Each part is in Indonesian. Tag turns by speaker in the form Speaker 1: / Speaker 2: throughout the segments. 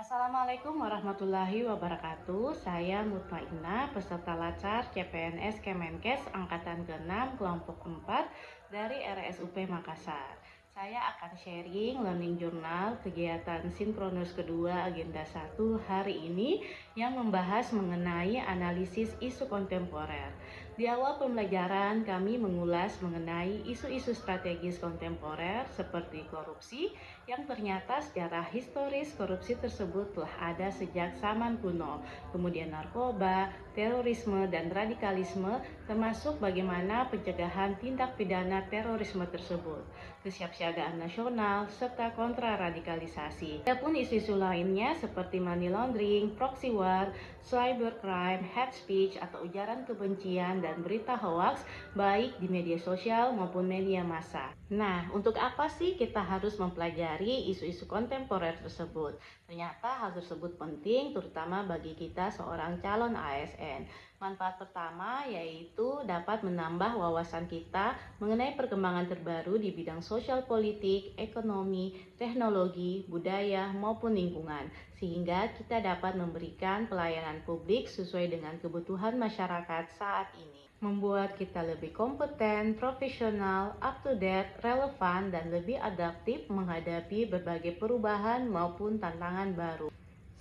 Speaker 1: Assalamualaikum warahmatullahi wabarakatuh. Saya Mutmainnah, peserta Lacar CPNS Kemenkes Angkatan ke-6 kelompok 4 dari RSUP Makassar. Saya akan sharing learning journal kegiatan sinkronus kedua agenda 1 hari ini yang membahas mengenai analisis isu kontemporer. Di awal pembelajaran kami mengulas mengenai isu-isu strategis kontemporer seperti korupsi yang ternyata secara historis korupsi tersebut telah ada sejak zaman kuno, kemudian narkoba, terorisme, dan radikalisme, termasuk bagaimana pencegahan tindak pidana terorisme tersebut, kesiapsiagaan nasional, serta kontraradikalisasi. Adapun isu-isu lainnya seperti money laundering, proxy war, cybercrime, hate speech atau ujaran kebencian dan berita hoax baik di media sosial maupun media massa. Nah, untuk apa sih kita harus mempelajari isu-isu kontemporer tersebut? Ternyata hal tersebut penting terutama bagi kita seorang calon ASN. Manfaat pertama yaitu dapat menambah wawasan kita mengenai perkembangan terbaru di bidang sosial politik, ekonomi, teknologi, budaya, maupun lingkungan, sehingga kita dapat memberikan pelayanan publik sesuai dengan kebutuhan masyarakat saat ini. Membuat kita lebih kompeten, profesional, up-to-date, relevan, dan lebih adaptif menghadapi berbagai perubahan maupun tantangan baru.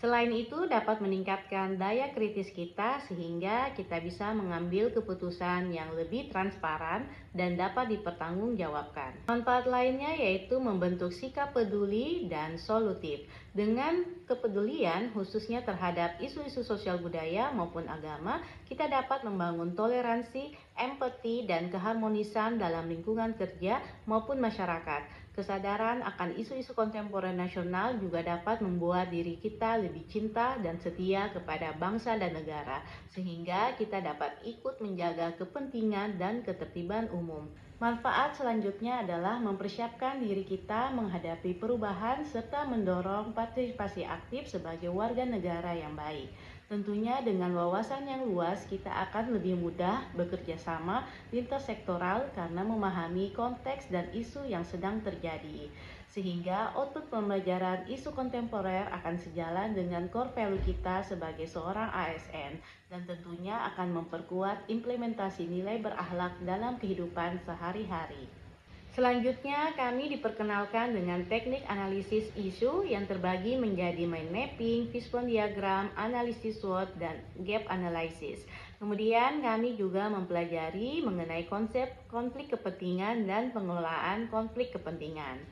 Speaker 1: Selain itu, dapat meningkatkan daya kritis kita sehingga kita bisa mengambil keputusan yang lebih transparan dan dapat dipertanggungjawabkan. Manfaat lainnya yaitu membentuk sikap peduli dan solutif. Dengan kepedulian khususnya terhadap isu-isu sosial budaya maupun agama, kita dapat membangun toleransi, empati, dan keharmonisan dalam lingkungan kerja maupun masyarakat. Kesadaran akan isu-isu kontemporer nasional juga dapat membuat diri kita lebih cinta dan setia kepada bangsa dan negara, sehingga kita dapat ikut menjaga kepentingan dan ketertiban umum. Manfaat selanjutnya adalah mempersiapkan diri kita menghadapi perubahan serta mendorong partisipasi aktif sebagai warga negara yang baik. Tentunya dengan wawasan yang luas kita akan lebih mudah bekerja sama lintas sektoral karena memahami konteks dan isu yang sedang terjadi. Sehingga output pembelajaran isu kontemporer akan sejalan dengan core value kita sebagai seorang ASN dan tentunya akan memperkuat implementasi nilai berakhlak dalam kehidupan sehari-hari. Selanjutnya, kami diperkenalkan dengan teknik analisis isu yang terbagi menjadi mind mapping, fishbone diagram, analisis SWOT, dan gap analysis. Kemudian kami juga mempelajari mengenai konsep konflik kepentingan dan pengelolaan konflik kepentingan.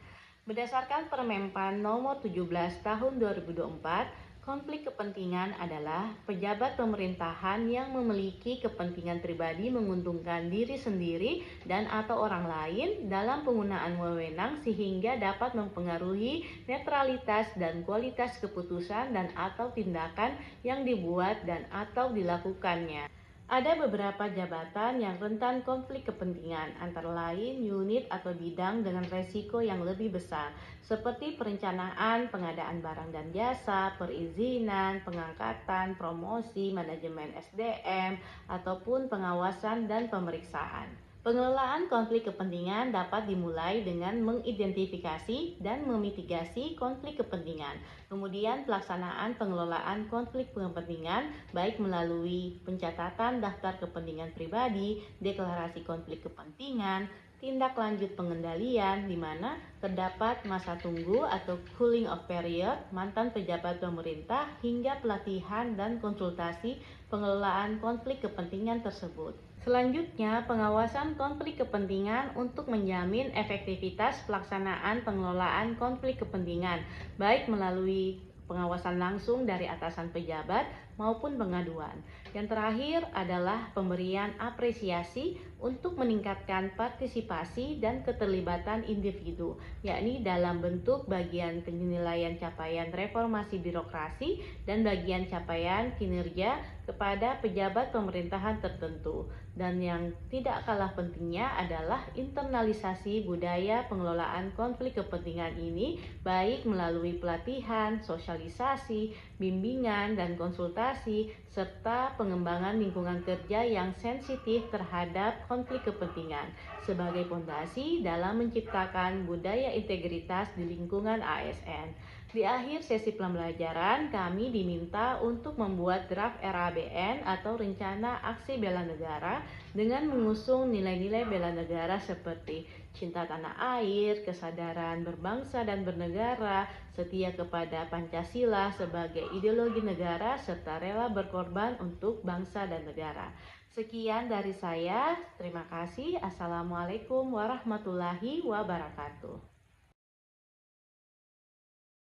Speaker 1: Berdasarkan Permenpan nomor 17 tahun 2024, konflik kepentingan adalah pejabat pemerintahan yang memiliki kepentingan pribadi menguntungkan diri sendiri dan atau orang lain dalam penggunaan wewenang sehingga dapat mempengaruhi netralitas dan kualitas keputusan dan atau tindakan yang dibuat dan atau dilakukannya. Ada beberapa jabatan yang rentan konflik kepentingan, antara lain unit atau bidang dengan resiko yang lebih besar, seperti perencanaan, pengadaan barang dan jasa, perizinan, pengangkatan, promosi, manajemen SDM, ataupun pengawasan dan pemeriksaan. Pengelolaan konflik kepentingan dapat dimulai dengan mengidentifikasi dan memitigasi konflik kepentingan. Kemudian pelaksanaan pengelolaan konflik kepentingan baik melalui pencatatan daftar kepentingan pribadi, deklarasi konflik kepentingan, tindak lanjut pengendalian di mana terdapat masa tunggu atau cooling off period mantan pejabat pemerintah hingga pelatihan dan konsultasi pengelolaan konflik kepentingan tersebut. Selanjutnya, pengawasan konflik kepentingan untuk menjamin efektivitas pelaksanaan pengelolaan konflik kepentingan, baik melalui pengawasan langsung dari atasan pejabat maupun pengaduan. Yang terakhir adalah pemberian apresiasi untuk meningkatkan partisipasi dan keterlibatan individu, yakni dalam bentuk bagian penilaian capaian reformasi birokrasi dan bagian capaian kinerja kepada pejabat pemerintahan tertentu. Dan yang tidak kalah pentingnya adalah internalisasi budaya pengelolaan konflik kepentingan ini baik melalui pelatihan, sosialisasi, bimbingan, dan konsultasi, serta pengembangan lingkungan kerja yang sensitif terhadap konflik kepentingan sebagai fondasi dalam menciptakan budaya integritas di lingkungan ASN. Di akhir sesi pembelajaran, kami diminta untuk membuat draft RABN atau Rencana Aksi Bela Negara dengan mengusung nilai-nilai bela negara seperti cinta tanah air, kesadaran berbangsa dan bernegara, setia kepada Pancasila sebagai ideologi negara, serta rela berkorban untuk bangsa dan negara. Sekian dari saya, terima kasih. Assalamualaikum warahmatullahi wabarakatuh.